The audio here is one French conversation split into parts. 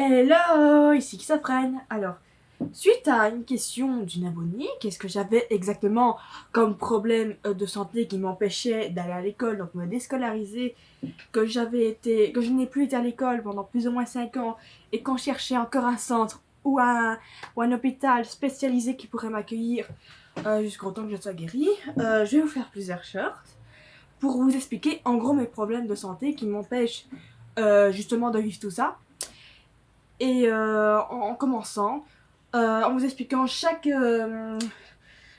Hello, ici Xafren. Alors, suite à une question d'une abonnée, qu'est-ce que j'avais exactement comme problème de santé qui m'empêchait d'aller à l'école, donc me déscolariser, que je n'ai plus été à l'école pendant plus ou moins 5 ans, et qu'on cherchait encore un centre ou un hôpital spécialisé qui pourrait m'accueillir jusqu'au temps que je sois guérie, je vais vous faire plusieurs shorts pour vous expliquer en gros mes problèmes de santé qui m'empêchent justement de vivre tout ça. Et en commençant, en vous expliquant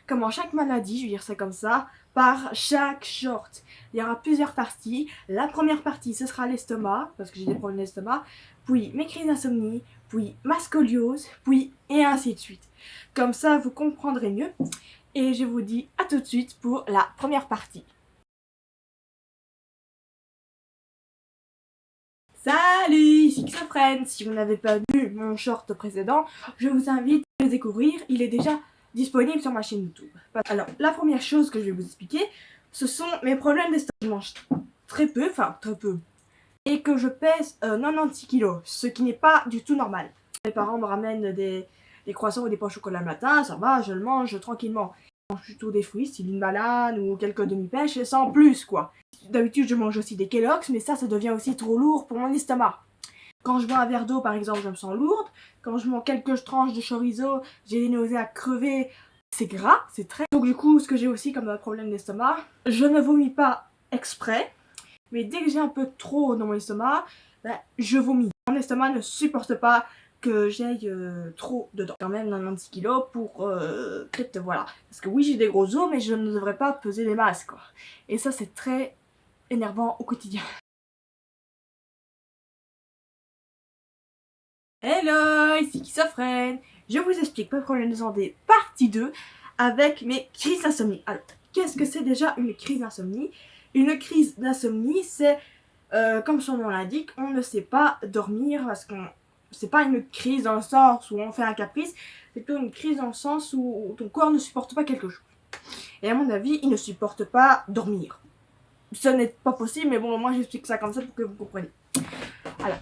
comment chaque maladie, je vais dire ça comme ça, par chaque short. Il y aura plusieurs parties. La première partie, ce sera l'estomac, parce que j'ai des problèmes d'estomac, puis mes crises d'insomnie, puis ma scoliose, puis et ainsi de suite. Comme ça, vous comprendrez mieux. Et je vous dis à tout de suite pour la première partie. Salut, ici Xafren. Si vous n'avez pas vu mon short précédent, je vous invite à le découvrir. Il est déjà disponible sur ma chaîne YouTube. Alors, la première chose que je vais vous expliquer, ce sont mes problèmes d'estomac. Je mange très peu, et que je pèse 96 kilos, ce qui n'est pas du tout normal. Mes parents me ramènent des croissants ou des pains au chocolat le matin, ça va, je le mange tranquillement. Je mange plutôt des fruits, style une banane ou quelques demi-pêches, sans plus quoi. D'habitude, je mange aussi des Kellogg's, mais ça devient aussi trop lourd pour mon estomac. Quand je bois un verre d'eau, par exemple, je me sens lourde. Quand je mange quelques tranches de chorizo, j'ai des nausées à crever. C'est gras, c'est très... Donc du coup, ce que j'ai aussi comme problème d'estomac, je ne vomis pas exprès, mais dès que j'ai un peu trop dans mon estomac, je vomis. Mon estomac ne supporte pas que j'aille trop dedans. Quand même 96 kilos pour peut-être voilà. Parce que oui, j'ai des gros os, mais je ne devrais pas peser des masses quoi. Et ça, c'est très énervant au quotidien. Hello, ici Xafren. Je vous explique mes problèmes de santé partie 2 avec mes crises d'insomnie. Alors, qu'est-ce que c'est déjà une crise d'insomnie? Une crise d'insomnie, c'est, comme son nom l'indique, on ne sait pas dormir parce qu'on... C'est pas une crise dans le sens où on fait un caprice, c'est plutôt une crise dans le sens où ton corps ne supporte pas quelque chose. Et à mon avis, il ne supporte pas dormir. Ce n'est pas possible, mais bon, moi j'explique ça comme ça pour que vous compreniez.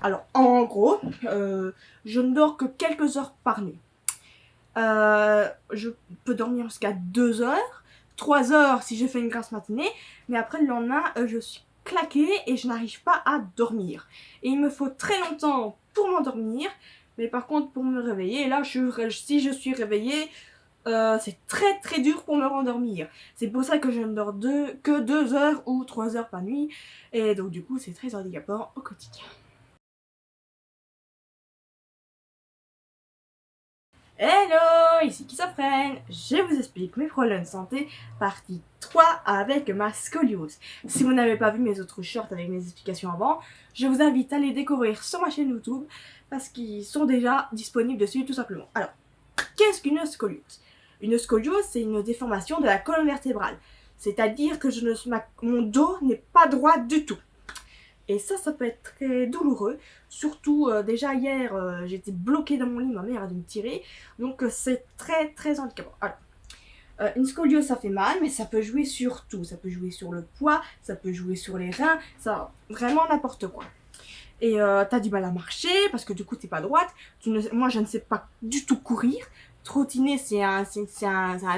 Alors en gros, je ne dors que quelques heures par nuit. Je peux dormir jusqu'à 2 heures, 3 heures si j'ai fait une grasse matinée, mais après le lendemain, je suis claquée et je n'arrive pas à dormir. Et il me faut très longtemps pour m'endormir, mais par contre pour me réveiller, là si je suis réveillée, c'est très très dur pour me rendormir. C'est pour ça que je ne dors que 2 heures ou 3 heures par nuit, et donc du coup c'est très handicapant au quotidien. Hello, ici Xafren. Je vous explique mes problèmes de santé, partie 3 avec ma scoliose. Si vous n'avez pas vu mes autres shorts avec mes explications avant, je vous invite à les découvrir sur ma chaîne YouTube parce qu'ils sont déjà disponibles dessus tout simplement. Alors, qu'est-ce qu'une scoliose? Une scoliose, c'est une déformation de la colonne vertébrale. C'est-à-dire que mon dos n'est pas droit du tout. Et ça peut être très douloureux. Surtout, déjà hier, j'étais bloquée dans mon lit, ma mère a dû me tirer. Donc c'est très très handicapant. Alors, une scoliose, ça fait mal, mais ça peut jouer sur tout. Ça peut jouer sur le poids, ça peut jouer sur les reins, ça vraiment n'importe quoi. Et t'as du mal à marcher parce que du coup t'es pas droite. Moi je ne sais pas du tout courir. Trottiner c'est un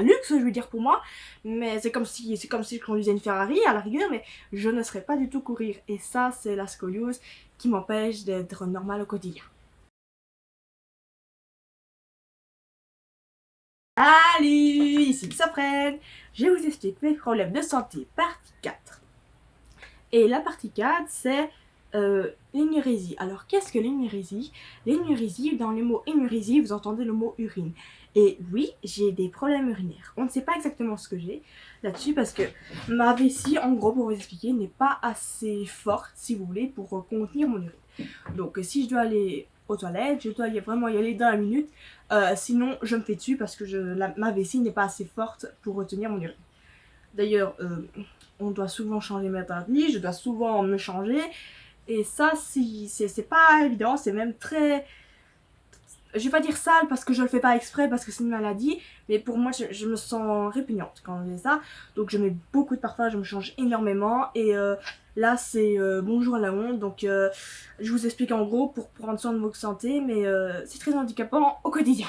luxe, je veux dire, pour moi. Mais c'est comme si je conduisais une Ferrari à la rigueur, mais je ne saurais pas du tout courir. Et ça, c'est la scoliose qui m'empêche d'être normale au quotidien. Salut, ici Xafren. Je vous explique mes problèmes de santé, partie 4. Et la partie 4, c'est l'énurésie. Alors, qu'est-ce que l'énurésie? L'énurésie, dans le mot énurésie, vous entendez le mot urine. Et oui, j'ai des problèmes urinaires. On ne sait pas exactement ce que j'ai là-dessus parce que ma vessie, en gros, pour vous expliquer, n'est pas assez forte, si vous voulez, pour contenir mon urine. Donc, si je dois aller aux toilettes, je dois vraiment y aller dans la minute. Sinon, je me fais dessus parce que ma vessie n'est pas assez forte pour retenir mon urine. D'ailleurs, on doit souvent changer mes lit, je dois souvent me changer. Et ça, c'est pas évident, c'est même très... Je vais pas dire sale parce que je le fais pas exprès, parce que c'est une maladie, mais pour moi, je me sens répugnante quand je fais ça. Donc je mets beaucoup de parfum, je me change énormément, et Là, c'est bonjour à la honte. Donc, je vous explique en gros pour prendre soin de votre santé, mais c'est très handicapant au quotidien.